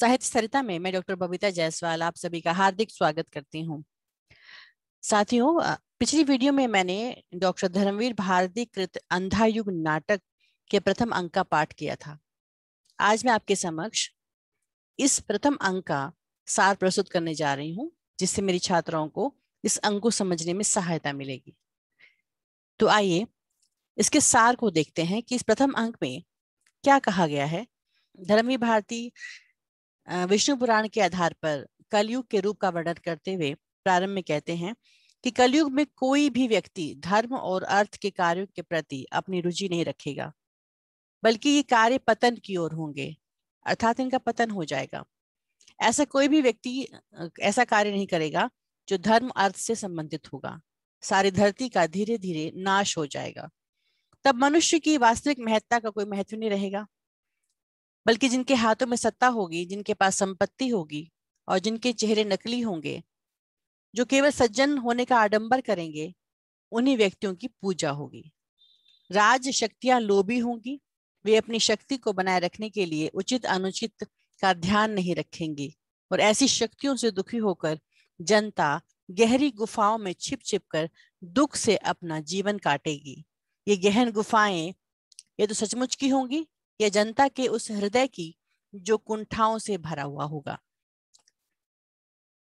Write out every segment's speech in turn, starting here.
साहित्य सरिता में मैं डॉक्टर बबीता जायसवाल आप सभी का हार्दिक स्वागत करती हूँ। साथियों, पिछली वीडियो में मैंने डॉक्टर धर्मवीर भारती कृत अंधायुग नाटक के प्रथम अंक का पाठ किया था। आज मैं आपके समक्ष इस प्रथम अंक का सार प्रस्तुत करने जा रही हूँ, जिससे मेरी छात्राओं को इस अंक को समझने में सहायता मिलेगी। तो आइए इसके सार को देखते हैं कि इस प्रथम अंक में क्या कहा गया है। धर्मवीर भारती विष्णु पुराण के आधार पर कलयुग के रूप का वर्णन करते हुए प्रारंभ में कहते हैं कि कलयुग में कोई भी व्यक्ति धर्म और अर्थ के कार्यों के प्रति अपनी रुचि नहीं रखेगा, बल्कि ये कार्य पतन की ओर होंगे, अर्थात इनका पतन हो जाएगा। ऐसा कोई भी व्यक्ति ऐसा कार्य नहीं करेगा जो धर्म अर्थ से संबंधित होगा। सारी धरती का धीरे धीरे नाश हो जाएगा। तब मनुष्य की वास्तविक महत्ता का कोई महत्व नहीं रहेगा, बल्कि जिनके हाथों में सत्ता होगी, जिनके पास संपत्ति होगी और जिनके चेहरे नकली होंगे, जो केवल सज्जन होने का आडंबर करेंगे, उन्हीं व्यक्तियों की पूजा होगी। राज शक्तियां लोभी होंगी। वे अपनी शक्ति को बनाए रखने के लिए उचित अनुचित का ध्यान नहीं रखेंगी और ऐसी शक्तियों से दुखी होकर जनता गहरी गुफाओं में छिप छिप कर दुख से अपना जीवन काटेगी। ये गहन गुफाएं ये तो सचमुच की होंगी या जनता के उस हृदय की जो कुंठाओं से भरा हुआ होगा।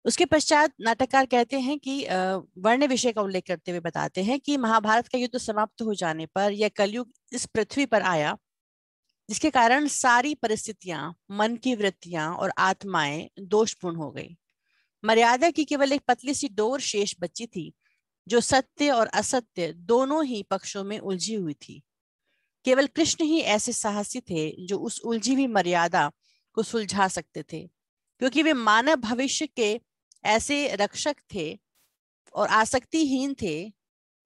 उसके पश्चात नाटककार कहते हैं कि वर्ण विषय का उल्लेख करते हुए बताते हैं कि महाभारत का युद्ध समाप्त हो जाने पर यह कलयुग इस पृथ्वी पर आया, जिसके कारण सारी परिस्थितियां, मन की वृत्तियां और आत्माएं दोषपूर्ण हो गई। मर्यादा की केवल एक पतली सी डोर शेष बची थी, जो सत्य और असत्य दोनों ही पक्षों में उलझी हुई थी। केवल कृष्ण ही ऐसे साहसी थे जो उस उलझी हुई मर्यादा को सुलझा सकते थे, क्योंकि वे मानव भविष्य के ऐसे रक्षक थे और आसक्तिहीन थे।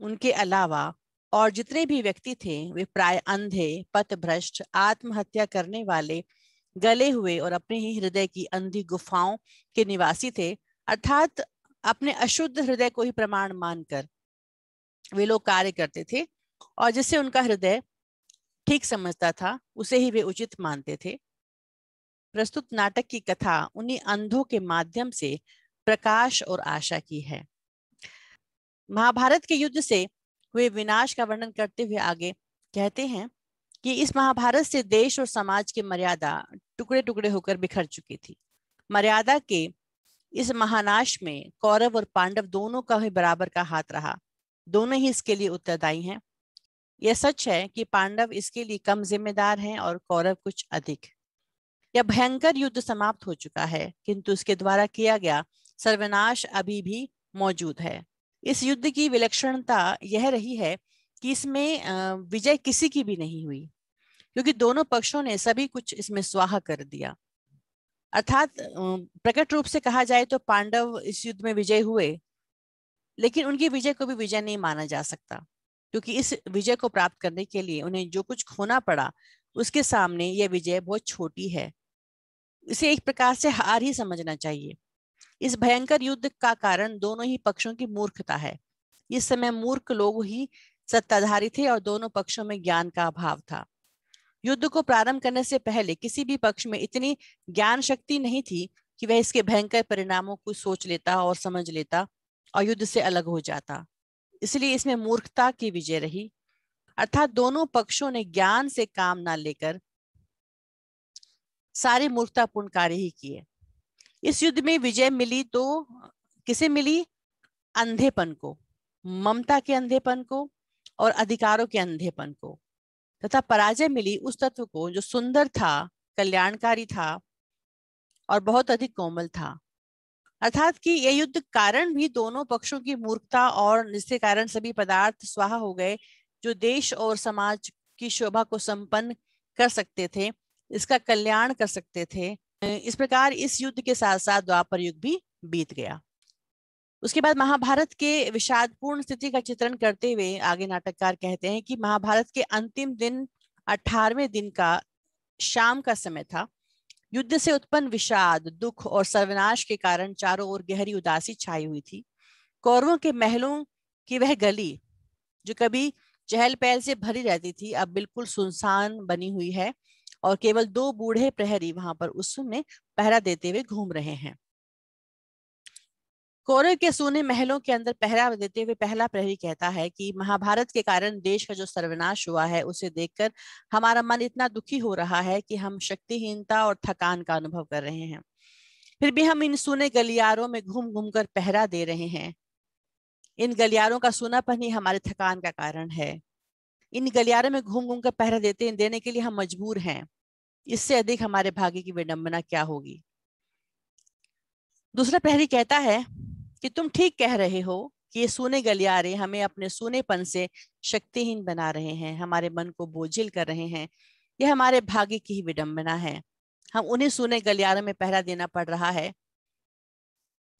उनके अलावा और जितने भी व्यक्ति थे वे प्राय अंधे, पथभ्रष्ट, आत्महत्या करने वाले, गले हुए और अपने ही हृदय की अंधी गुफाओं के निवासी थे। अर्थात अपने अशुद्ध हृदय को ही प्रमाण मानकर वे लोग कार्य करते थे और जिससे उनका हृदय ठीक समझता था उसे ही वे उचित मानते थे। प्रस्तुत नाटक की कथा उन्हीं अंधों के माध्यम से प्रकाश और आशा की है। महाभारत के युद्ध से हुए विनाश का वर्णन करते हुए आगे कहते हैं कि इस महाभारत से देश और समाज की मर्यादा टुकड़े टुकड़े होकर बिखर चुकी थी। मर्यादा के इस महानाश में कौरव और पांडव दोनों का ही बराबर का हाथ रहा। दोनों ही इसके लिए उत्तरदायी हैं। यह सच है कि पांडव इसके लिए कम जिम्मेदार हैं और कौरव कुछ अधिक। यह भयंकर युद्ध समाप्त हो चुका है, किंतु उसके द्वारा किया गया सर्वनाश अभी भी मौजूद है। इस युद्ध की विलक्षणता यह रही है कि इसमें विजय किसी की भी नहीं हुई, क्योंकि दोनों पक्षों ने सभी कुछ इसमें स्वाहा कर दिया। अर्थात प्रकट रूप से कहा जाए तो पांडव इस युद्ध में विजय हुए, लेकिन उनकी विजय को भी विजय नहीं माना जा सकता, क्योंकि इस विजय को प्राप्त करने के लिए उन्हें जो कुछ खोना पड़ा उसके सामने यह विजय बहुत छोटी है। इसे एक प्रकार से हार ही समझना चाहिए। इस भयंकर युद्ध का कारण दोनों ही पक्षों की मूर्खता है। इस समय मूर्ख लोग ही सत्ताधारी थे और दोनों पक्षों में ज्ञान का अभाव था। युद्ध को प्रारंभ करने से पहले किसी भी पक्ष में इतनी ज्ञान शक्ति नहीं थी कि वह इसके भयंकर परिणामों को सोच लेता और समझ लेता और युद्ध से अलग हो जाता। इसलिए इसमें मूर्खता की विजय रही। अर्थात दोनों पक्षों ने ज्ञान से काम ना लेकर सारे मूर्खतापूर्ण कार्य ही किए। इस युद्ध में विजय मिली तो किसे मिली? अंधेपन को, ममता के अंधेपन को और अधिकारों के अंधेपन को, तथा पराजय मिली उस तत्व को जो सुंदर था, कल्याणकारी था और बहुत अधिक कोमल था। अर्थात कि यह युद्ध कारण भी दोनों पक्षों की मूर्खता और जिसके कारण सभी पदार्थ स्वाहा हो गए, जो देश और समाज की शोभा को संपन्न कर सकते थे, इसका कल्याण कर सकते थे। इस प्रकार इस युद्ध के साथ साथ द्वापर युग भी बीत गया। उसके बाद महाभारत के विषादपूर्ण स्थिति का चित्रण करते हुए आगे नाटककार कहते हैं कि महाभारत के अंतिम दिन 18वें दिन का शाम का समय था। युद्ध से उत्पन्न विषाद, दुख और सर्वनाश के कारण चारों ओर गहरी उदासी छाई हुई थी। कौरवों के महलों की वह गली जो कभी चहल पहल से भरी रहती थी, अब बिल्कुल सुनसान बनी हुई है और केवल 2 बूढ़े प्रहरी वहां पर उस समय पहरा देते हुए घूम रहे हैं। कौरव के सोने महलों के अंदर पहरा देते हुए पहला प्रहरी कहता है कि महाभारत के कारण देश का जो सर्वनाश हुआ है उसे देखकर हमारा मन इतना दुखी हो रहा है कि हम शक्तिहीनता और थकान का अनुभव कर रहे हैं। फिर भी हम इन सूने गलियारों में घूम घूम कर पहरा दे रहे हैं। इन गलियारों का सूनापन ही हमारे थकान का कारण है। इन गलियारों में घूम घूम कर पहरा देने के लिए हम मजबूर हैं। इससे अधिक हमारे भाग्य की विडंबना क्या होगी। दूसरा प्रहरी कहता है कि तुम ठीक कह रहे हो कि ये सूने गलियारे हमें अपने सूनेपन से शक्तिहीन बना रहे हैं, हमारे मन को बोझिल कर रहे हैं। यह हमारे भाग्य की ही विडंबना है। हम उन्हीं सूने गलियारों में पहरा देना पड़ रहा है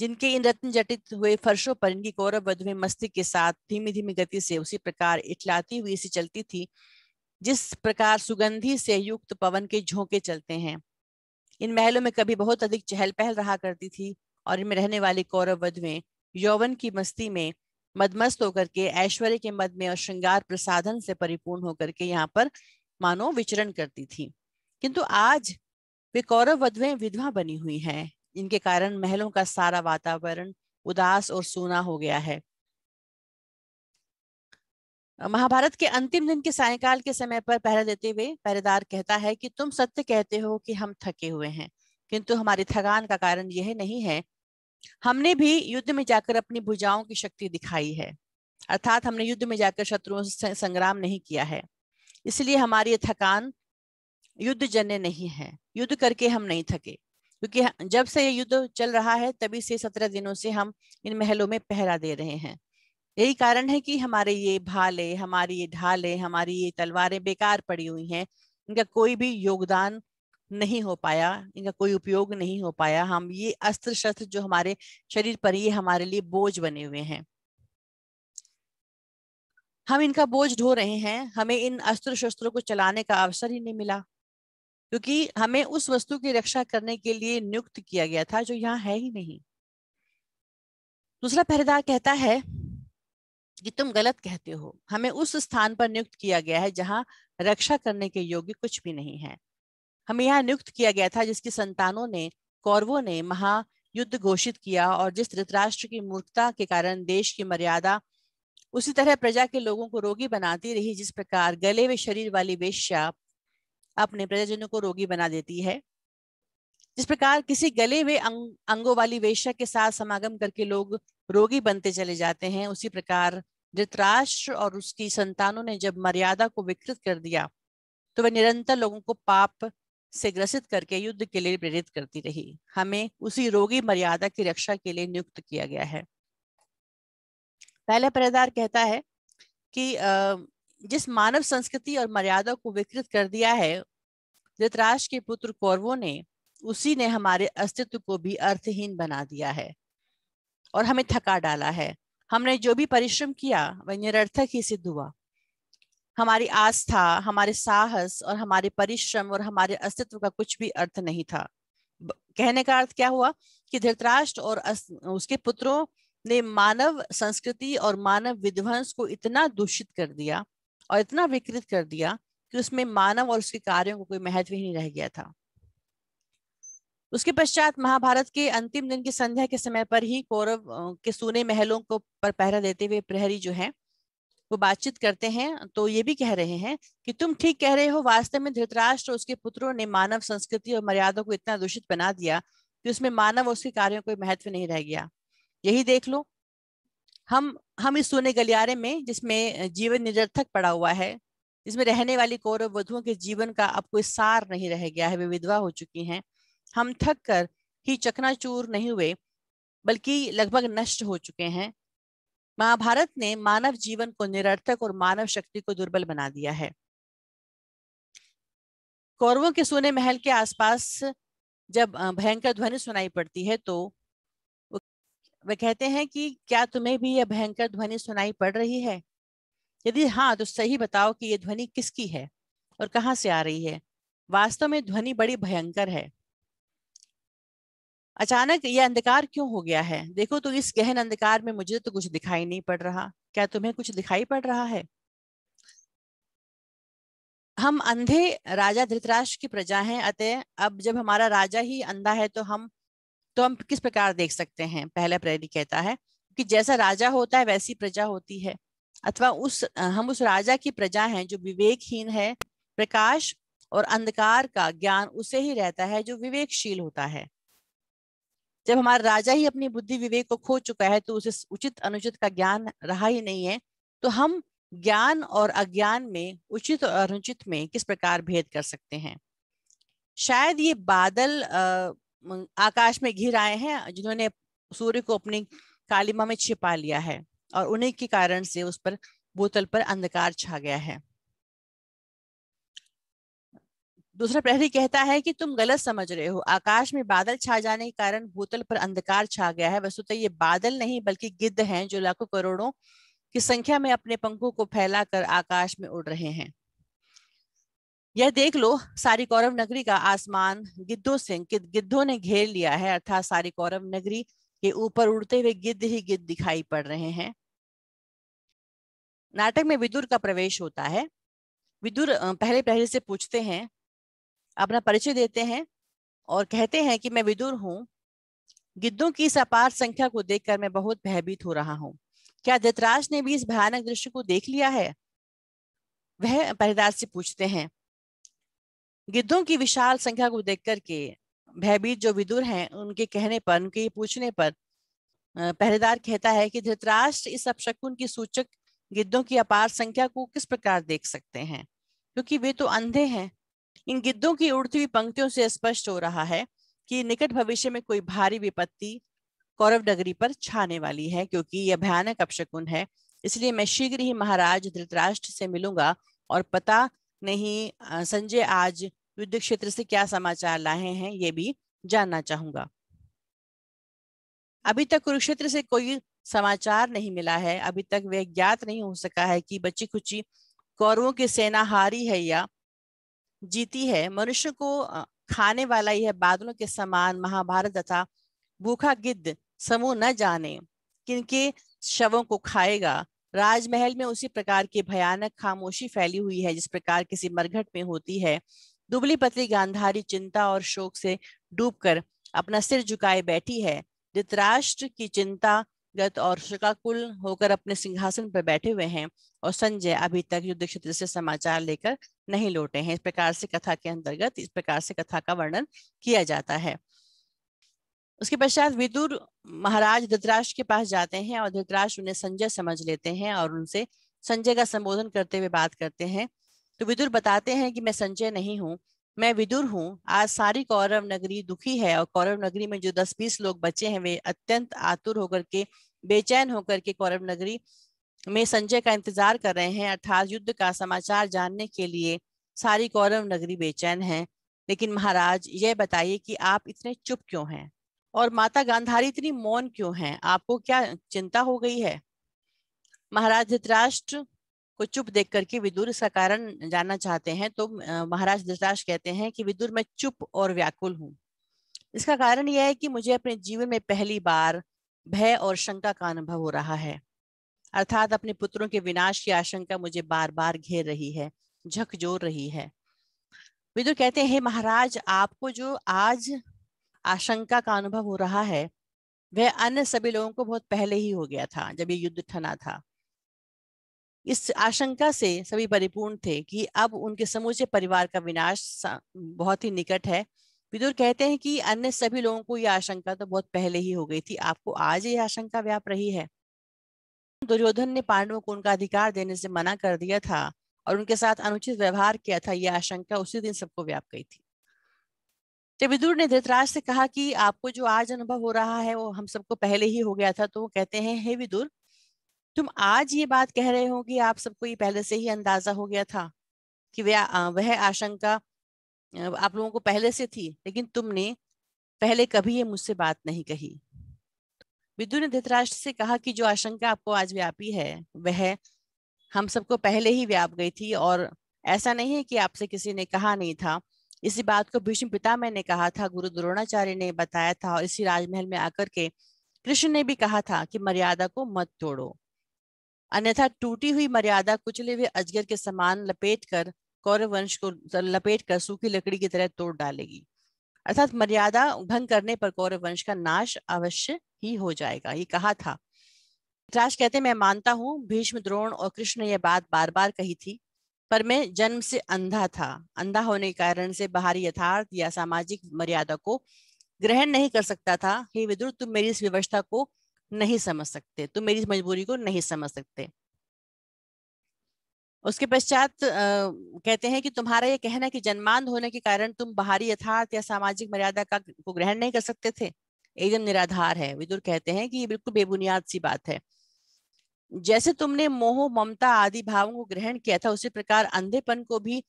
जिनके इन रत्न जटित हुए फर्शों पर इनकी कौरव वधुएं मस्ती के साथ धीमी धीमी गति से उसी प्रकार इठलाती हुई सी चलती थी जिस प्रकार सुगंधी से युक्त पवन के झोंके चलते हैं। इन महलों में कभी बहुत अधिक चहल पहल रहा करती थी और इनमें रहने वाली कौरव वधुएं यौवन की मस्ती में मदमस्त होकर के ऐश्वर्य के मद में और श्रृंगार प्रसाधन से परिपूर्ण होकर के यहाँ पर मानो विचरण करती थी। किंतु आज वे कौरव वधुएं विधवा बनी हुई हैं। इनके कारण महलों का सारा वातावरण उदास और सूना हो गया है। महाभारत के अंतिम दिन के सायंकाल के समय पर पहरा देते हुए पहरेदार कहता है कि तुम सत्य कहते हो कि हम थके हुए हैं, किंतु हमारी थकान का कारण यह नहीं है। हमने भी युद्ध में जाकर अपनी भुजाओं की शक्ति दिखाई है, अर्थात हमने युद्ध में जाकर शत्रुओं से संग्राम नहीं किया है, इसलिए हमारी ये थकान युद्ध जन्य नहीं है। युद्ध करके हम नहीं थके, क्योंकि जब से ये युद्ध चल रहा है तभी से 17 दिनों से हम इन महलों में पहरा दे रहे हैं। यही कारण है कि हमारे ये भाले, हमारी ये ढाले, हमारी ये तलवारें बेकार पड़ी हुई हैं। इनका कोई भी योगदान नहीं हो पाया, इनका कोई उपयोग नहीं हो पाया। हम ये अस्त्र शस्त्र जो हमारे शरीर पर ये हमारे लिए बोझ बने हुए हैं, हम इनका बोझ ढो रहे हैं। हमें इन अस्त्र शस्त्रों को चलाने का अवसर ही नहीं मिला, क्योंकि हमें उस वस्तु की रक्षा करने के लिए नियुक्त किया गया था जो यहाँ है ही नहीं। दूसरा पहरेदार कहता है कि तुम गलत कहते हो। हमें उस स्थान पर नियुक्त किया गया है जहां रक्षा करने के योग्य कुछ भी नहीं है। हमें यहाँ नियुक्त किया गया था जिसकी संतानों ने, कौरवों ने महायुद्ध घोषित किया, और जिस धृतराष्ट्र की मूर्खता के कारण देश की मर्यादा उसी तरह प्रजा के लोगों को रोगी बनाती रही जिस प्रकार गले हुए शरीर वाली वेश्या अपने प्रजाजनों को रोगी बना देती है। जिस प्रकार किसी गले हुए अंगों वाली वेश्या के साथ समागम करके लोग रोगी बनते चले जाते हैं, उसी प्रकार धृतराष्ट्र और उसकी संतानों ने जब मर्यादा को विकृत कर दिया तो वह निरंतर लोगों को पाप से ग्रसित करके युद्ध के लिए प्रेरित करती रही। हमें उसी रोगी मर्यादा की रक्षा के लिए नियुक्त किया गया है। पहला पहरेदार कहता है कि जिस मानव संस्कृति और मर्यादा को विकृत कर दिया है धृतराष्ट्र के पुत्र कौरवों ने, उसी ने हमारे अस्तित्व को भी अर्थहीन बना दिया है और हमें थका डाला है। हमने जो भी परिश्रम किया वह निरर्थक ही सिद्ध हुआ। हमारी आस्था, हमारे साहस और हमारे परिश्रम और हमारे अस्तित्व का कुछ भी अर्थ नहीं था। कहने का अर्थ क्या हुआ कि धृतराष्ट्र और उसके पुत्रों ने मानव संस्कृति और मानव विध्वंस को इतना दूषित कर दिया और इतना विकृत कर दिया कि उसमें मानव और उसके कार्यों को कोई महत्व ही नहीं रह गया था। उसके पश्चात महाभारत के अंतिम दिन की संध्या के समय पर ही कौरव के सूने महलों को पर पहरा देते हुए प्रहरी जो है वो बातचीत करते हैं। तो ये भी कह रहे हैं कि तुम ठीक कह रहे हो, वास्तव में धृतराष्ट्र और उसके पुत्रों ने मानव संस्कृति और मर्यादा को इतना दूषित बना दिया कि उसमें मानव और उसके कार्यों को महत्व नहीं रह गया। यही देख लो, हम इस सोने गलियारे में जिसमें जीवन निरर्थक पड़ा हुआ है, जिसमें रहने वाली कौरव वधुओं के जीवन का अब कोई सार नहीं रह गया है, वे विधवा हो चुकी हैं। हम थक कर ही चकनाचूर नहीं हुए बल्कि लगभग नष्ट हो चुके हैं। महाभारत ने मानव जीवन को निरर्थक और मानव शक्ति को दुर्बल बना दिया है। कौरवों के सोने महल के आसपास जब भयंकर ध्वनि सुनाई पड़ती है तो वे कहते हैं कि क्या तुम्हें भी यह भयंकर ध्वनि सुनाई पड़ रही है? यदि हाँ तो सही बताओ कि यह ध्वनि किसकी है और कहां से आ रही है। वास्तव में ध्वनि बड़ी भयंकर है। अचानक यह अंधकार क्यों हो गया है? देखो तो इस गहन अंधकार में मुझे तो कुछ दिखाई नहीं पड़ रहा। क्या तुम्हें कुछ दिखाई पड़ रहा है? हम अंधे राजा धृतराष्ट्र की प्रजा हैं, अतः अब जब हमारा राजा ही अंधा है तो हम किस प्रकार देख सकते हैं। पहला प्रहरी कहता है कि जैसा राजा होता है वैसी प्रजा होती है, अथवा हम उस राजा की प्रजा हैं जो विवेकहीन है। प्रकाश और अंधकार का ज्ञान उसे ही रहता है जो विवेकशील होता है। जब हमारा राजा ही अपनी बुद्धि विवेक को खो चुका है तो उसे उचित अनुचित का ज्ञान रहा ही नहीं है, तो हम ज्ञान और अज्ञान में, उचित और अनुचित में किस प्रकार भेद कर सकते हैं। शायद ये बादल आकाश में घिर आए हैं जिन्होंने सूर्य को अपनी कालिमा में छिपा लिया है, और उन्हीं के कारण से उस पर भूतल पर अंधकार छा गया है। दूसरा प्रहरी कहता है कि तुम गलत समझ रहे हो। आकाश में बादल छा जाने के कारण भूतल पर अंधकार छा गया है। वस्तुतः ये बादल नहीं बल्कि गिद्ध हैं जो लाखों करोड़ों की संख्या में अपने पंखों को फैलाकर आकाश में उड़ रहे हैं। यह देख लो, सारी कौरव नगरी का आसमान गिद्धों ने घेर लिया है, अर्थात सारी कौरव नगरी के ऊपर उड़ते हुए गिद्ध ही गिद्ध दिखाई पड़ रहे हैं। नाटक में विदुर का प्रवेश होता है। विदुर पहले प्रहरी से पूछते हैं, अपना परिचय देते हैं और कहते हैं कि मैं विदुर हूँ। गिद्धों की इस अपार संख्या को देखकर मैं बहुत भयभीत हो रहा हूँ। क्या धृतराष्ट्र ने भी इस भयानक दृश्य को देख लिया है? वह पहरेदार से पूछते हैं। गिद्धों की विशाल संख्या को देख करके भयभीत जो विदुर हैं, उनके कहने पर, उनके पूछने पर पहरेदार कहता है कि धृतराष्ट्र इस अपशकुन की सूचक गिद्धों की अपार संख्या को किस प्रकार देख सकते हैं, क्योंकि वे तो अंधे हैं। इन गिद्धों की उड़ती हुई पंक्तियों से स्पष्ट हो रहा है कि निकट भविष्य में कोई भारी विपत्ति कौरव नगरी पर छाने वाली है, क्योंकि यह भयानक अपशकुन है। इसलिए मैं शीघ्र ही महाराज धृतराष्ट्र से मिलूंगा और पता नहीं संजय आज युद्ध क्षेत्र से क्या समाचार लाए हैं ये भी जानना चाहूंगा। अभी तक कुरुक्षेत्र से कोई समाचार नहीं मिला है। अभी तक वह ज्ञात नहीं हो सका है कि बची खुची कौरवों की सेना हारी है या जीती है। मनुष्य को खाने वाला यह बादलों के समान महाभारत तथा भूखा गिद्ध समूह न जाने किनके शवों को खाएगा। राजमहल में उसी प्रकार की भयानक खामोशी फैली हुई है जिस प्रकार किसी मरघट में होती है। दुबली पतली गांधारी चिंता और शोक से डूबकर अपना सिर झुकाए बैठी है। धृतराष्ट्र की चिंता गत और शोकाकुल होकर अपने सिंहासन पर बैठे हुए हैं, और संजय अभी तक युद्ध क्षेत्र से समाचार लेकर नहीं लौटे हैं। इस प्रकार से कथा के अंतर्गत इस प्रकार से कथा का वर्णन किया जाता है। उसके पश्चात विदुर महाराज धृतराष्ट्र के पास जाते हैं और धृतराष्ट्र उन्हें संजय समझ लेते हैं और उनसे संजय का संबोधन करते हुए बात करते हैं। तो विदुर बताते हैं कि मैं संजय नहीं हूँ, मैं विदुर हूँ। आज सारी कौरव नगरी दुखी है और कौरव नगरी में जो 10-20 लोग बचे हैं वे अत्यंत आतुर होकर के, बेचैन होकर के कौरव नगरी में संजय का इंतजार कर रहे हैं, अर्थात युद्ध का समाचार जानने के लिए सारी कौरव नगरी बेचैन है। लेकिन महाराज यह बताइए कि आप इतने चुप क्यों हैं, और माता गांधारी इतनी मौन क्यों हैं? आपको क्या चिंता हो गई है? महाराज धृतराष्ट्र को चुप देख करके विदुर इसका कारण जानना चाहते हैं। तो महाराज धृतराष्ट्र कहते हैं कि विदुर, मैं चुप और व्याकुल हूँ। इसका कारण यह है कि मुझे अपने जीवन में पहली बार भय और शंका का अनुभव हो रहा है, अर्थात अपने पुत्रों के विनाश की आशंका मुझे बार बार घेर रही है, झकझोर रही है। विदुर कहते हैं, महाराज आपको जो आज आशंका का अनुभव हो रहा है वह अन्य सभी लोगों को बहुत पहले ही हो गया था, जब ये युद्ध ठना था। इस आशंका से सभी परिपूर्ण थे कि अब उनके समूचे परिवार का विनाश बहुत ही निकट है। विदुर कहते हैं कि अन्य सभी लोगों को यह आशंका तो बहुत पहले ही हो गई थी, आपको आज ये आशंका व्याप रही है। दुर्योधन ने पांडवों को उनका अधिकार देने से मना कर दिया था और उनके साथ अनुचित व्यवहार किया था, यह आशंका उसी दिन सबको व्याप गई थी। जब विदुर ने धृतराष्ट्र से कहा कि आपको जो आज अनुभव हो रहा है वो हम सबको पहले ही हो गया था, तो वो कहते हैं, हे विदुर, तुम आज ये बात कह रहे हो कि आप सबको ये पहले से ही अंदाजा हो गया था कि वह आशंका आप लोगों को पहले से थी, लेकिन तुमने पहले कभी ये मुझसे बात नहीं कही। विदुर ने धृतराष्ट्र से कहा कि जो आशंका आपको आज व्यापी है वह हम सबको पहले ही व्याप गई थी, और ऐसा नहीं है कि आपसे किसी ने कहा नहीं था। इसी बात को भीष्म पितामह ने कहा था, गुरु द्रोणाचार्य ने बताया था, और इसी राजमहल में आकर के कृष्ण ने भी कहा था कि मर्यादा को मत तोड़ो, अन्यथा टूटी हुई मर्यादा कुचले हुए अजगर के समान लपेट कर कौरव वंश को लपेट कर सूखी लकड़ी की तरह तोड़ डालेगी। अर्थात मर्यादा भंग करने पर कौरव वंश का नाश अवश्य ही हो जाएगा, ये कहा था। धृतराष्ट्र कहते हैं, मैं मानता हूँ भीष्म, द्रोण और कृष्ण ने यह बात बार बार कही थी, पर मैं जन्म से अंधा था। अंधा होने के कारण से बाहरी यथार्थ या सामाजिक मर्यादा को ग्रहण नहीं कर सकता था। हे विदुर, तुम मेरी इस व्यवस्था को नहीं समझ सकते, तुम मेरी इस मजबूरी को नहीं समझ सकते। उसके पश्चात कहते हैं कि तुम्हारा यह कहना कि जन्मांध होने के कारण तुम बाहरी यथार्थ या सामाजिक मर्यादा का को ग्रहण नहीं कर सकते थे, एकदम निराधार है। विदुर कहते हैं कि ये बिल्कुल बेबुनियाद सी बात है। जैसे तुमने मोह, ममता आदि भावों को ग्रहण किया था, उसी प्रकार अंधेपन को भी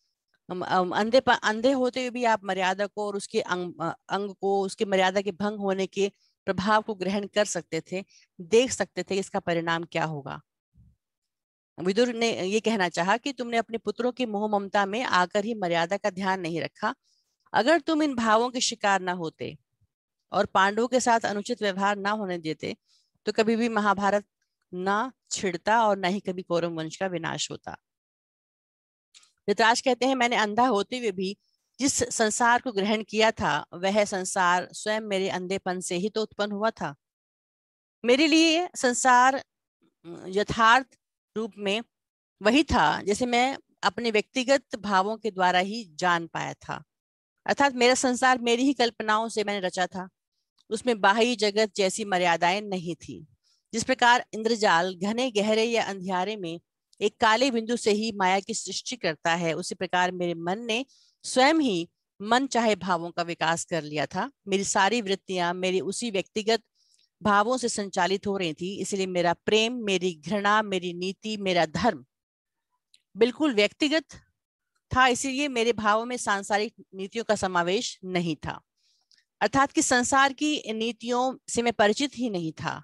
अंधे होते हुए भी आप मर्यादा को और उसके अंग को, उसकी मर्यादा के भंग होने के प्रभाव को ग्रहण कर सकते थे, देख सकते थे इसका परिणाम क्या होगा। विदुर ने ये कहना चाहा कि तुमने अपने पुत्रों की मोह ममता में आकर ही मर्यादा का ध्यान नहीं रखा। अगर तुम इन भावों के शिकार ना होते और पांडवों के साथ अनुचित व्यवहार ना होने देते, तो कभी भी महाभारत ना छिड़ता और ना ही कभी कौरव वंश का विनाश होता। धृतराष्ट्र कहते हैं, मैंने अंधा होते हुए भी जिस संसार को ग्रहण किया था, वह संसार स्वयं मेरे अंधेपन से ही तो उत्पन्न हुआ था। मेरे लिए संसार यथार्थ रूप में वही था जैसे मैं अपने व्यक्तिगत भावों के द्वारा ही जान पाया था। अर्थात मेरा संसार मेरी ही कल्पनाओं से मैंने रचा था, उसमें बाह्य जगत जैसी मर्यादाएं नहीं थी। जिस प्रकार इंद्रजाल घने गहरे या अंधियारे में एक काले बिंदु से ही माया की सृष्टि करता है, उसी प्रकार मेरे मन ने स्वयं ही मन चाहे भावों का विकास कर लिया था। मेरी सारी वृत्तियां मेरी उसी व्यक्तिगत भावों से संचालित हो रही थी, इसलिए मेरा प्रेम, मेरी घृणा, मेरी नीति, मेरा धर्म बिल्कुल व्यक्तिगत था। इसीलिए मेरे भावों में सांसारिक नीतियों का समावेश नहीं था। अर्थात कि संसार की नीतियों से मैं परिचित ही नहीं था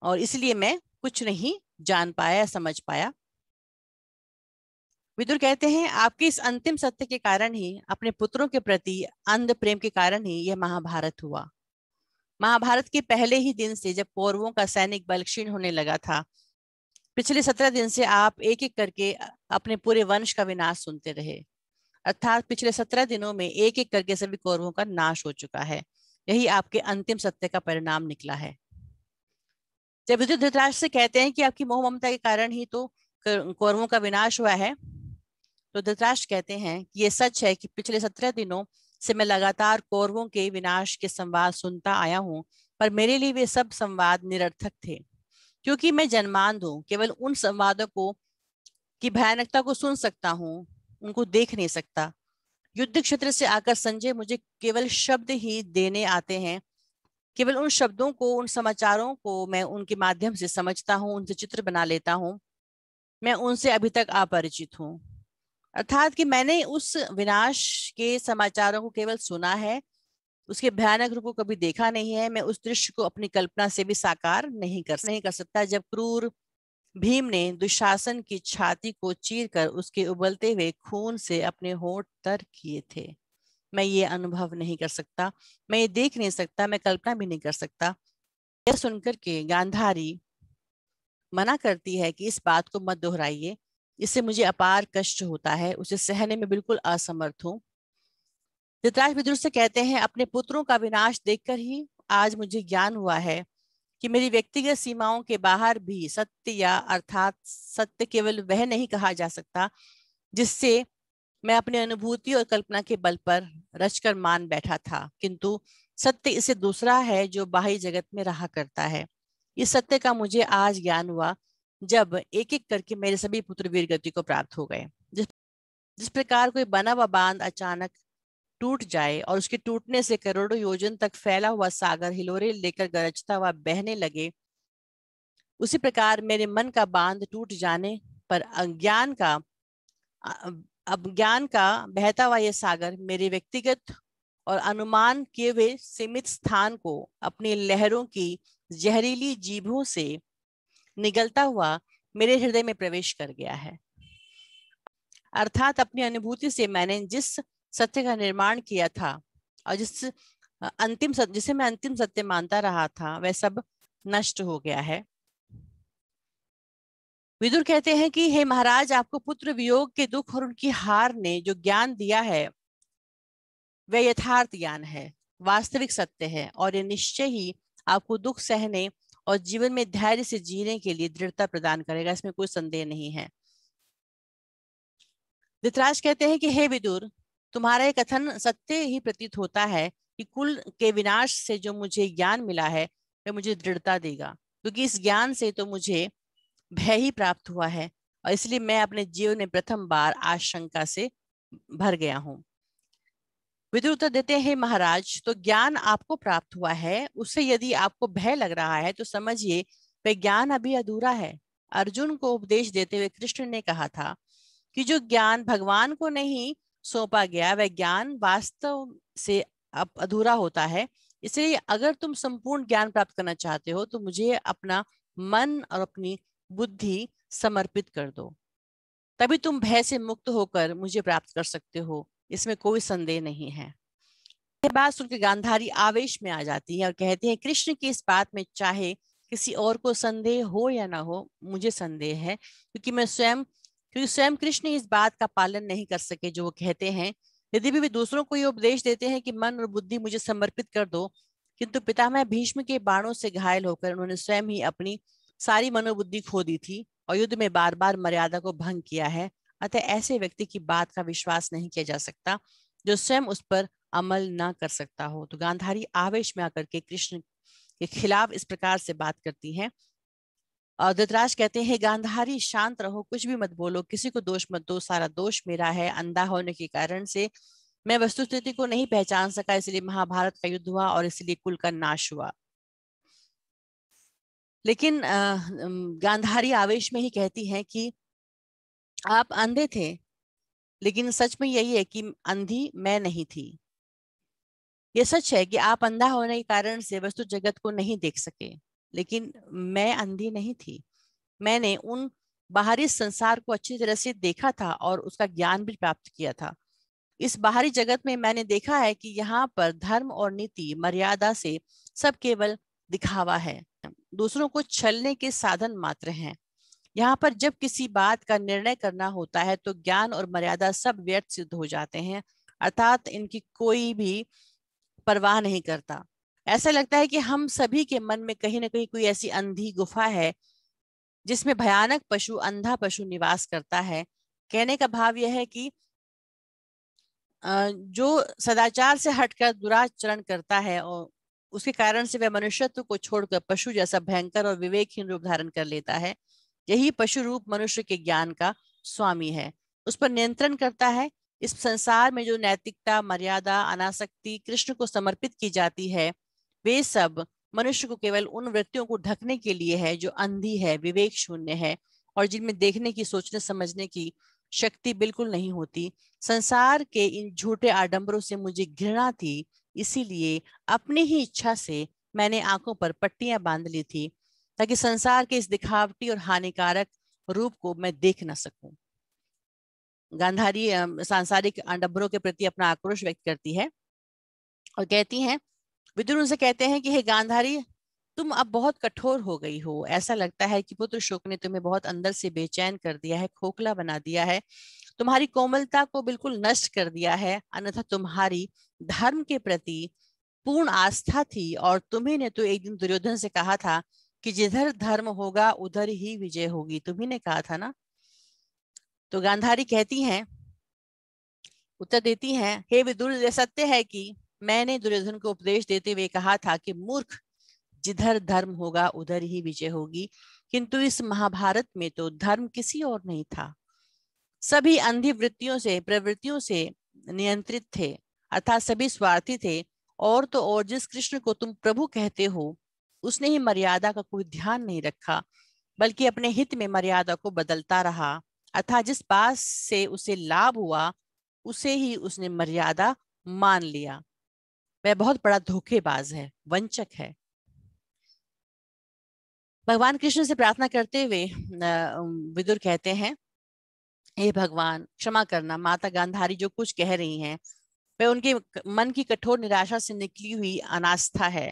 और इसलिए मैं कुछ नहीं जान पाया, समझ पाया। विदुर कहते हैं, आपके इस अंतिम सत्य के कारण ही, अपने पुत्रों के प्रति अंध प्रेम के कारण ही यह महाभारत हुआ। महाभारत के पहले ही दिन से जब कौरवों का सैनिक बल क्षीण होने लगा था, पिछले 17 दिन से आप एक एक करके अपने पूरे वंश का विनाश सुनते रहे। अर्थात पिछले 17 दिनों में एक एक करके सभी कौरवों का नाश हो चुका है। यही आपके अंतिम सत्य का परिणाम निकला है। जब विदुर धृतराष्ट्र से कहते हैं कि आपकी मोह ममता के कारण ही तो कौरवों का विनाश हुआ है, तो धृतराष्ट्र कहते हैं कि ये सच है कि पिछले 17 दिनों से मैं लगातार कौरवों के विनाश के संवाद सुनता आया हूँ, पर मेरे लिए वे सब संवाद निरर्थक थे, क्योंकि मैं जन्मांध हूँ। केवल उन संवादों को की भयानकता को सुन सकता हूँ, उनको देख नहीं सकता। युद्ध क्षेत्र से आकर संजय मुझे केवल शब्द ही देने आते हैं, केवल उन शब्दों को, उन समाचारों को मैं उनके माध्यम से समझता हूँ, उनसे चित्र बना लेता हूँ। मैं उनसे अभी तक अपरिचित हूँ। अर्थात कि मैंने उस विनाश के समाचारों को केवल सुना है, उसके भयानक रूप को कभी देखा नहीं है। मैं उस दृश्य को अपनी कल्पना से भी साकार नहीं कर सकता, जब क्रूर भीम ने दुशासन की छाती को चीरकर उसके उबलते हुए खून से अपने होंठ तर किए थे। मैं ये अनुभव नहीं कर सकता, मैं ये देख नहीं सकता, मैं कल्पना भी नहीं कर सकता। यह सुनकर के गांधारी मना करती है कि इस बात को मत दोहराइए, इससे मुझे अपार कष्ट होता है, उसे सहने में बिल्कुल असमर्थ हूँ। धृतराष्ट्र विदुर से कहते हैं, अपने पुत्रों का विनाश देखकर ही आज मुझे ज्ञान हुआ है कि मेरी व्यक्तिगत सीमाओं के बाहर भी सत्य, या अर्थात सत्य केवल वह नहीं कहा जा सकता जिससे मैं अपनी अनुभूति और कल्पना के बल पर रचकर मान बैठा था, किंतु सत्य इसे दूसरा है जो बाह्य जगत में रहा करता है। इस सत्य का मुझे आज ज्ञान हुआ जब एक एक करके मेरे सभी पुत्र वीर गति को प्राप्त हो गए। जिस प्रकार कोई बना हुआ बांध अचानक टूट जाए और उसके टूटने से करोड़ों योजन तक फैला हुआ सागर हिलोरे लेकर गरजता हुआ बहने लगे, उसी प्रकार मेरे मन का बांध टूट जाने पर अज्ञान का बहता हुआ यह सागर मेरे व्यक्तिगत और अनुमान किए हुए सीमित स्थान को अपनी लहरों की जहरीली जीभों से निगलता हुआ मेरे हृदय में प्रवेश कर गया है। अर्थात अपनी अनुभूति से मैंने जिस सत्य का निर्माण किया था और जिसे मैं अंतिम सत्य मानता रहा था, वह सब नष्ट हो गया है। विदुर कहते हैं कि हे महाराज, आपको पुत्र वियोग के दुख और उनकी हार ने जो ज्ञान दिया है वह यथार्थ ज्ञान है, वास्तविक सत्य है, और ये निश्चय ही आपको दुख सहने और जीवन में धैर्य से जीने के लिए दृढ़ता प्रदान करेगा, इसमें कोई संदेह नहीं है। धृतराष्ट्र कहते हैं कि हे विदुर, तुम्हारा ये कथन सत्य ही प्रतीत होता है कि कुल के विनाश से जो मुझे ज्ञान मिला है वह मुझे दृढ़ता देगा, क्योंकि इस ज्ञान से तो मुझे भय ही प्राप्त हुआ है, और इसलिए मैं अपने जीवन में प्रथम बार आशंका से भर गया हूँ। विदुर उत्तर देते हैं, महाराज, तो ज्ञान आपको प्राप्त हुआ है, उससे यदि आपको भय लग रहा है तो समझिए वह ज्ञान अभी अधूरा है। अर्जुन को उपदेश देते हुए कृष्ण ने कहा था कि जो ज्ञान भगवान को नहीं सौंपा गया वह ज्ञान वास्तव से अब अधूरा होता है। इसलिए अगर तुम संपूर्ण ज्ञान प्राप्त करना चाहते हो तो मुझे अपना मन और अपनी बुद्धि समर्पित कर दो, तभी तुम भय से मुक्त होकर मुझे प्राप्त कर सकते हो, इसमें कोई संदेह नहीं है। यह बात सुनकर गांधारी आवेश में आ जाती है और कहती है, कृष्ण की इस बात में चाहे किसी और को संदेह हो या ना हो, मुझे संदेह है, क्योंकि स्वयं कृष्ण इस बात का पालन नहीं कर सके जो वो कहते हैं। यदि भी वे दूसरों को ये उपदेश देते हैं कि मन और बुद्धि मुझे समर्पित कर दो, किंतु पितामह भीष्म के बाणों से घायल होकर उन्होंने स्वयं ही अपनी सारी मनोबुद्धि खो दी थी और युद्ध में बार बार मर्यादा को भंग किया है। अतः ऐसे व्यक्ति की बात का विश्वास नहीं किया जा सकता जो स्वयं उस पर अमल ना कर सकता हो। तो गांधारी आवेश में आकर के कृष्ण के खिलाफ इस प्रकार से बात करती है। और धृतराष्ट्र कहते हैं, गांधारी शांत रहो, कुछ भी मत बोलो, किसी को दोष मत दो, सारा दोष मेरा है। अंधा होने के कारण से मैं वस्तुस्थिति को नहीं पहचान सका, इसलिए महाभारत का युद्ध हुआ और इसलिए कुल का नाश हुआ। लेकिन गांधारी आवेश में ही कहती है कि आप अंधे थे, लेकिन सच में यही है कि अंधी मैं नहीं थी। ये सच है कि आप अंधा होने के कारण से वस्तु जगत को नहीं देख सके, लेकिन मैं अंधी नहीं थी। मैंने उन बाहरी संसार को अच्छी तरह से देखा था और उसका ज्ञान भी प्राप्त किया था। इस बाहरी जगत में मैंने देखा है कि यहाँ पर धर्म और नीति मर्यादा से सब केवल दिखावा है, दूसरों को छलने के साधन मात्र हैं। यहाँ पर जब किसी बात का निर्णय करना होता है तो ज्ञान और मर्यादा सब व्यर्थ सिद्ध हो जाते हैं, अर्थात इनकी कोई भी परवाह नहीं करता। ऐसा लगता है कि हम सभी के मन में कहीं ना कहीं कोई ऐसी अंधी गुफा है जिसमें भयानक पशु, अंधा पशु निवास करता है। कहने का भाव यह है कि जो सदाचार से हटकर दुराचरण करता है और उसके कारण से वह मनुष्यत्व को छोड़कर पशु जैसा भयंकर और विवेकहीन रूप धारण कर लेता है। यही पशु रूप मनुष्य के ज्ञान का स्वामी है, उस पर नियंत्रण करता है। इस संसार में जो नैतिकता, मर्यादा, अनासक्ति कृष्ण को समर्पित की जाती है, वे सब मनुष्य को केवल उन वृत्तियों को ढकने के लिए है जो अंधी है, विवेक शून्य है और जिनमें देखने की, सोचने समझने की शक्ति बिल्कुल नहीं होती। संसार के इन झूठे आडंबरों से मुझे घृणा थी, इसीलिए अपनी ही इच्छा से मैंने आंखों पर पट्टियां बांध ली थी ताकि संसार के इस दिखावटी और हानिकारक रूप को मैं देख न सकूं। गांधारी सांसारिक आडंबरों के प्रति अपना आक्रोश व्यक्त करती है और कहती हैं, विदुर उनसे कहते हैं कि हे गांधारी, तुम अब बहुत कठोर हो गई हो। ऐसा लगता है कि पुत्र शोक ने तुम्हें बहुत अंदर से बेचैन कर दिया है, खोखला बना दिया है, तुम्हारी कोमलता को बिल्कुल नष्ट कर दिया है। अन्यथा तुम्हारी धर्म के प्रति पूर्ण आस्था थी और तुम्ही ने तो एक दिन दुर्योधन से कहा था कि जिधर धर्म होगा उधर ही विजय होगी। तुम्ही ने कहा था ना। तो गांधारी कहती हैं, उत्तर देती हैं, हे विदुर, यह सत्य है कि मैंने दुर्योधन को उपदेश देते हुए कहा था कि मूर्ख, जिधर धर्म होगा उधर ही विजय होगी, किंतु इस महाभारत में तो धर्म किसी और नहीं था। सभी अंधी वृत्तियों से, प्रवृत्तियों से नियंत्रित थे, अर्थात सभी स्वार्थी थे। और तो और जिस कृष्ण को तुम प्रभु कहते हो, उसने ही मर्यादा का कोई ध्यान नहीं रखा, बल्कि अपने हित में मर्यादा को बदलता रहा। अर्थात जिस बात से उसे लाभ हुआ उसे ही उसने मर्यादा मान लिया। वह बहुत बड़ा धोखेबाज है, वंचक है। भगवान कृष्ण से प्रार्थना करते हुए विदुर कहते हैं, हे भगवान, क्षमा करना, माता गांधारी जो कुछ कह रही हैं वह उनके मन की कठोर निराशा से निकली हुई अनास्था है।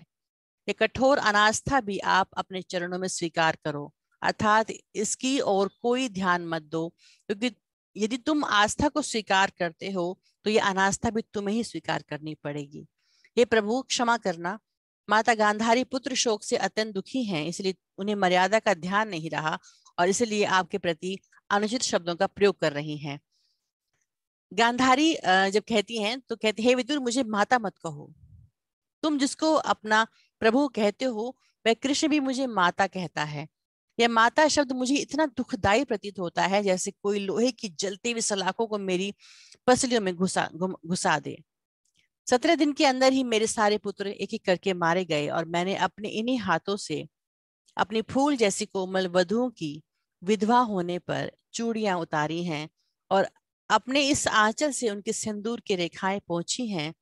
ये कठोर अनास्था भी आप अपने चरणों में स्वीकार करो। अर्थात इसकी और कोई ध्यान मत दो, क्योंकि यदि तुम आस्था को स्वीकार करते हो तो ये अनास्था भी तुम्हें ही स्वीकार करनी पड़ेगी। हे प्रभु क्षमा करना, माता गांधारी पुत्र शोक से अत्यंत दुखी हैं, इसलिए उन्हें मर्यादा का ध्यान नहीं रहा और इसलिए आपके प्रति अनुचित शब्दों का प्रयोग कर रही हैं। गांधारी जब कहती हैं तो कहती है, हे विदुर मुझे माता मत कहो, तुम जिसको अपना प्रभु कहते हो वह कृष्ण भी मुझे माता कहता है। यह माता शब्द मुझे इतना दुखदाई प्रतीत होता है जैसे कोई लोहे की जलती हुई सलाखों को मेरी पसलियों में घुसा दे। 17 दिन के अंदर ही मेरे सारे पुत्र एक एक करके मारे गए और मैंने अपने इन्हीं हाथों से अपनी फूल जैसी कोमल वधुओं की विधवा होने पर चूड़ियां उतारी हैं और अपने इस आंचल से उनके सिंदूर की रेखाएं पोंछी हैं।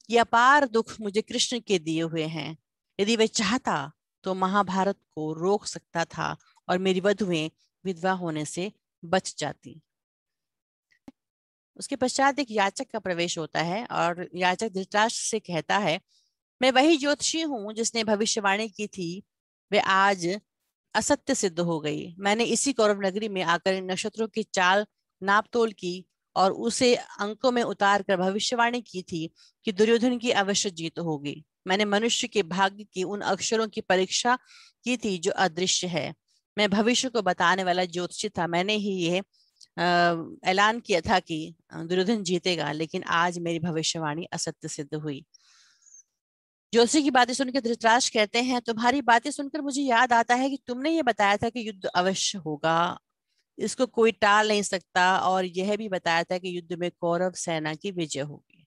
ये अपार दुख मुझे कृष्ण के दिए हुए हैं। यदि वह चाहता तो महाभारत को रोक सकता था और मेरी वधुएं विधवा होने से बच जाती। उसके पश्चात एक याचक का प्रवेश होता है और याचक धृतराष्ट्र से कहता है, मैं वही ज्योतिषी हूँ जिसने भविष्यवाणी की थी, वह आज असत्य सिद्ध हो गई। मैंने इसी कौरव नगरी में आकर इन नक्षत्रों की चाल नाप तोल की और उसे अंकों में उतार कर भविष्यवाणी की थी कि दुर्योधन की अवश्य जीत होगी। मैंने मनुष्य के भाग्य की उन अक्षरों की परीक्षा की थी जो अदृश्य है। मैं भविष्य को बताने वाला ज्योतिषी था। मैंने ही ये ऐलान किया था कि दुर्योधन जीतेगा, लेकिन आज मेरी भविष्यवाणी असत्य सिद्ध हुई। ज्योतिषी की बातें सुनकर धृतराष्ट्र कहते हैं, तुम्हारी बातें सुनकर मुझे याद आता है कि तुमने ये बताया था कि युद्ध अवश्य होगा, इसको कोई टाल नहीं सकता, और यह भी बताया था कि युद्ध में कौरव सेना की विजय होगी।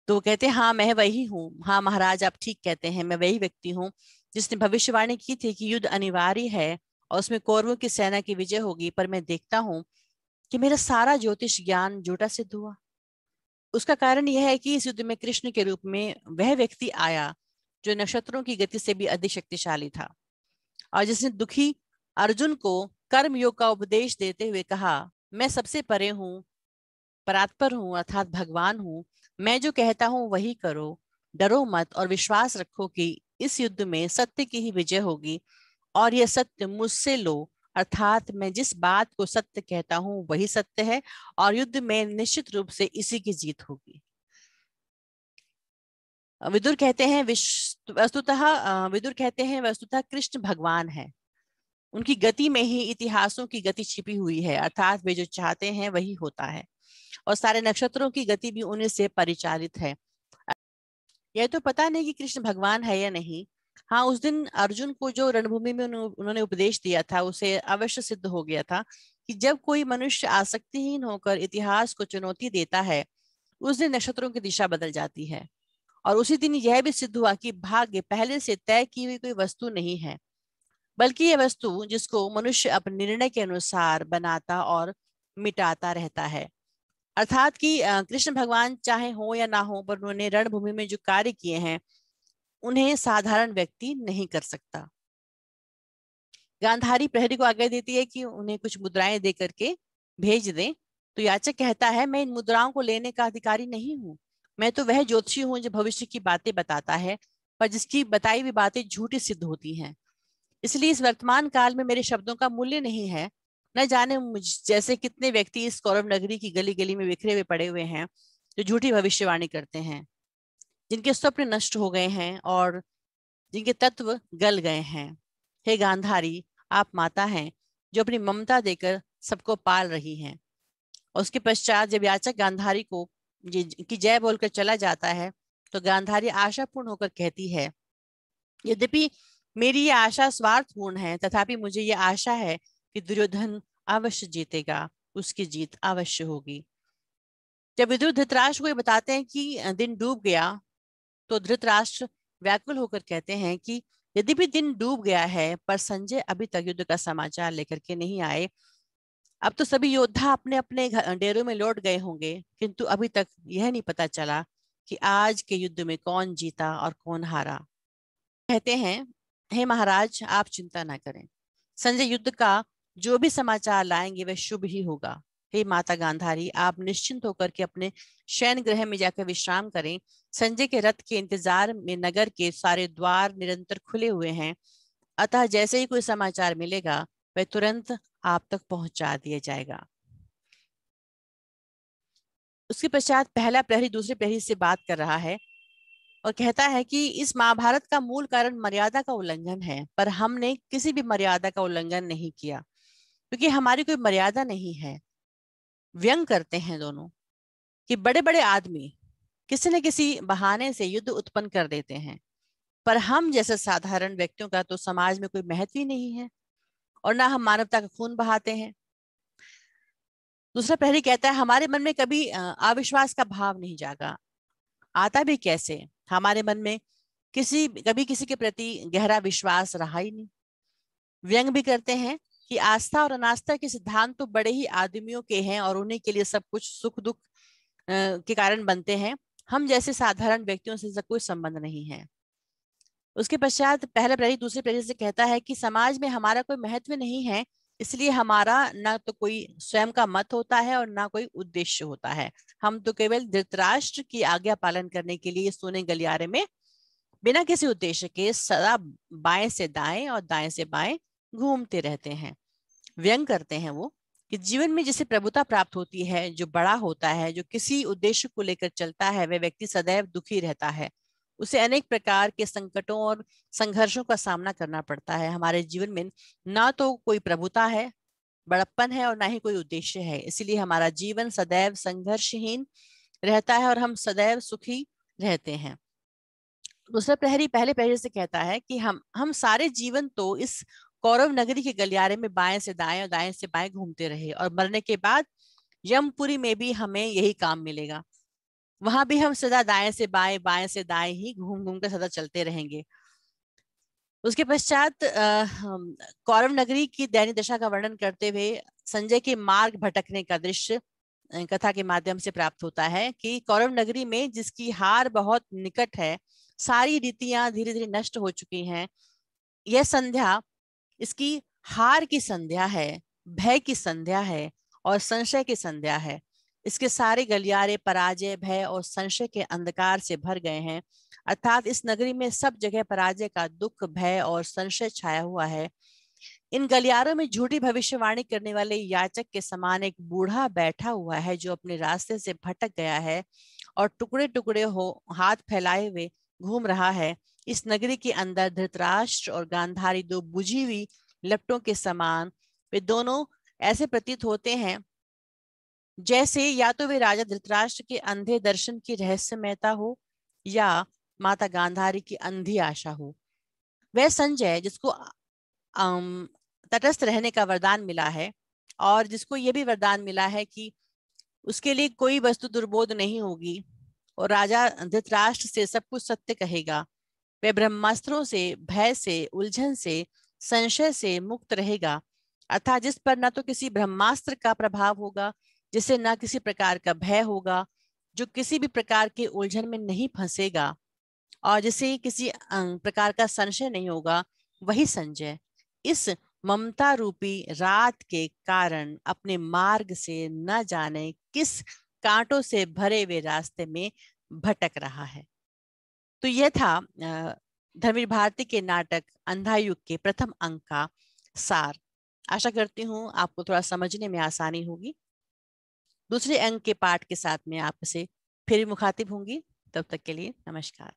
तो वो कहते हैं, हाँ मैं वही हूँ। हाँ महाराज आप ठीक कहते हैं, मैं वही व्यक्ति हूँ जिसने भविष्यवाणी की थी कि युद्ध अनिवार्य है और उसमें कौरवों की सेना की विजय होगी। पर मैं देखता हूँ कि मेरा सारा ज्योतिष ज्ञान झूठा सिद्ध हुआ। उसका कारण यह है कि इस युद्ध में कृष्ण के रूप में वह व्यक्ति आया जो नक्षत्रों की गति से भी अधिक शक्तिशाली था और जिसने दुखी अर्जुन को कर्म योग का उपदेश देते हुए कहा, मैं सबसे परे हूँ, परात्पर हूँ अर्थात भगवान हूँ, मैं जो कहता हूँ वही करो, डरो मत और विश्वास रखो कि इस युद्ध में सत्य की ही विजय होगी और यह सत्य मुझसे लो, अर्थात मैं जिस बात को सत्य कहता हूँ वही सत्य है और युद्ध में निश्चित रूप से इसी की जीत होगी। विदुर कहते हैं वस्तुतः कृष्ण भगवान है। उनकी गति में ही इतिहासों की गति छिपी हुई है, अर्थात वे जो चाहते हैं वही होता है और सारे नक्षत्रों की गति भी उन्हीं से परिचालित है। यह तो पता नहीं कि कृष्ण भगवान है या नहीं। हाँ, उस दिन अर्जुन को जो रणभूमि में उन्होंने उपदेश दिया था उसे अवश्य सिद्ध हो गया था कि जब कोई मनुष्य आसक्तिहीन होकर इतिहास को चुनौती देता है, उस दिन नक्षत्रों की दिशा बदल जाती है। और उसी दिन यह भी सिद्ध हुआ कि भाग्य पहले से तय की हुई कोई वस्तु नहीं है, बल्कि यह वस्तु जिसको मनुष्य अपने निर्णय के अनुसार बनाता और मिटाता रहता है। अर्थात कि कृष्ण भगवान चाहे हो या ना हो, पर उन्होंने रणभूमि में जो कार्य किए हैं उन्हें साधारण व्यक्ति नहीं कर सकता। गांधारी प्रहरी को आज्ञा देती है कि उन्हें कुछ मुद्राएं दे करके भेज दें। तो याचक कहता है, मैं इन मुद्राओं को लेने का अधिकारी नहीं हूँ। मैं तो वह ज्योतिषी हूँ जो भविष्य की बातें बताता है, पर जिसकी बताई हुई बातें झूठी सिद्ध होती हैं। इसलिए इस वर्तमान काल में मेरे शब्दों का मूल्य नहीं है। न जाने मुझ जैसे कितने व्यक्ति इस कौरव नगरी की गली गली में बिखरे हुए पड़े हुए हैं जो झूठी भविष्यवाणी करते हैं, जिनके स्वप्न नष्ट हो गए हैं और जिनके तत्व गल गए हैं। हे गांधारी, आप माता हैं जो अपनी ममता देकर सबको पाल रही हैं। और उसके पश्चात जब याचक गांधारी को की जय बोलकर चला जाता है तो गांधारी आशापूर्ण होकर कहती है, यद्यपि मेरी ये आशा स्वार्थपूर्ण है, तथापि मुझे ये आशा है कि दुर्योधन अवश्य जीतेगा, उसकी जीत अवश्य होगी। जब विदुर धृतराष्ट्र को ये बताते हैं कि दिन डूब गया, तो धृतराष्ट्र व्याकुल होकर कहते हैं कि यद्यपि दिन डूब गया है, पर संजय अभी तक युद्ध का समाचार लेकर के नहीं आए। अब तो सभी योद्धा अपने अपने डेरों में लौट गए होंगे, किंतु अभी तक यह नहीं पता चला कि आज के युद्ध में कौन जीता और कौन हारा। कहते हैं, हे महाराज आप चिंता ना करें, संजय युद्ध का जो भी समाचार लाएंगे वह शुभ ही होगा। हे माता गांधारी, आप निश्चिंत होकर के अपने शयन गृह में जाकर विश्राम करें। संजय के रथ के इंतजार में नगर के सारे द्वार निरंतर खुले हुए हैं। अतः जैसे ही कोई समाचार मिलेगा वह तुरंत आप तक पहुंचा दिया जाएगा। उसके पश्चात पहला प्रहरी दूसरे प्रहरी से बात कर रहा है और कहता है कि इस महाभारत का मूल कारण मर्यादा का उल्लंघन है, पर हमने किसी भी मर्यादा का उल्लंघन नहीं किया क्योंकि हमारी कोई मर्यादा नहीं है। व्यंग करते हैं दोनों कि बड़े बड़े आदमी किसी न किसी बहाने से युद्ध उत्पन्न कर देते हैं, पर हम जैसे साधारण व्यक्तियों का तो समाज में कोई महत्व ही नहीं है और ना हम मानवता का खून बहाते हैं। दूसरा प्रहरी कहता है हमारे मन में कभी अविश्वास का भाव नहीं जागा, आता भी कैसे, हमारे मन में कभी किसी के प्रति गहरा विश्वास रहा ही नहीं। व्यंग भी करते हैं कि आस्था और अनास्था के सिद्धांत तो बड़े ही आदमियों के हैं और उन्हीं के लिए सब कुछ सुख दुख के कारण बनते हैं, हम जैसे साधारण व्यक्तियों से इसका कोई संबंध नहीं है। उसके पश्चात पहला प्रहरी दूसरे प्रहरी से कहता है कि समाज में हमारा कोई महत्व नहीं है, इसलिए हमारा ना तो कोई स्वयं का मत होता है और ना कोई उद्देश्य होता है। हम तो केवल धृतराष्ट्र की आज्ञा पालन करने के लिए सोने गलियारे में बिना किसी उद्देश्य के सदा बाएं से दाएं और दाएं से बाएं घूमते रहते हैं। व्यंग करते हैं वो कि जीवन में जिसे प्रभुता प्राप्त होती है, जो बड़ा होता है, जो किसी उद्देश्य को लेकर चलता है, वह व्यक्ति सदैव दुखी रहता है। उसे अनेक प्रकार के संकटों और संघर्षों का सामना करना पड़ता है। हमारे जीवन में ना तो कोई प्रभुता है, बड़प्पन है और ना ही कोई उद्देश्य है, इसलिए हमारा जीवन सदैव संघर्षहीन रहता है और हम सदैव सुखी रहते हैं। दूसरा प्रहरी पहले प्रहरी से कहता है कि हम सारे जीवन तो इस कौरव नगरी के गलियारे में बाएं से दाएं और दाएं से बाएं घूमते रहे और मरने के बाद यमपुरी में भी हमें यही काम मिलेगा। वहां भी हम सदा दाएं से बाएं बाएं से दाएं ही घूम घूम कर सदा चलते रहेंगे। उसके पश्चात कौरव नगरी की दयनीय दशा का वर्णन करते हुए संजय के मार्ग भटकने का दृश्य कथा के माध्यम से प्राप्त होता है कि कौरव नगरी में जिसकी हार बहुत निकट है, सारी रीतियां धीरे धीरे नष्ट हो चुकी हैं। यह संध्या इसकी हार की संध्या है, भय की संध्या है और संशय की संध्या है। इसके सारे गलियारे पराजय, भय और संशय के अंधकार से भर गए हैं, अर्थात इस नगरी में सब जगह पराजय का दुख, भय और संशय छाया हुआ है। इन गलियारों में झूठी भविष्यवाणी करने वाले याचक के समान एक बूढ़ा बैठा हुआ है जो अपने रास्ते से भटक गया है और टुकड़े टुकड़े हो हाथ फैलाए हुए घूम रहा है। इस नगरी के अंदर धृतराष्ट्र और गांधारी दो बुझी हुई लपटों के समान, वे दोनों ऐसे प्रतीत होते हैं जैसे या तो वे राजा धृतराष्ट्र के अंधे दर्शन की रहस्यमयता हो या माता गांधारी की अंधी आशा हो। वह संजय जिसको तटस्थ रहने का वरदान मिला है और जिसको यह भी वरदान मिला है कि उसके लिए कोई वस्तु दुर्बोध नहीं होगी और राजा धृतराष्ट्र से सब कुछ सत्य कहेगा, वह ब्रह्मास्त्रों से, भय से, उलझन से, संशय से मुक्त रहेगा, अर्थात जिस पर न तो किसी ब्रह्मास्त्र का प्रभाव होगा, जिसे न किसी प्रकार का भय होगा, जो किसी भी प्रकार के उलझन में नहीं फंसेगा और जिसे किसी प्रकार का संशय नहीं होगा, वही संजय इस ममता रूपी रात के कारण अपने मार्ग से न जाने किस कांटों से भरे हुए रास्ते में भटक रहा है। तो यह था धर्मवीर भारती के नाटक अंधा युग के प्रथम अंक का सार। आशा करती हूँ आपको थोड़ा समझने में आसानी होगी। दूसरे अंक के पाठ के साथ में आपसे फिर मुखातिब होंगी। तब तक के लिए नमस्कार।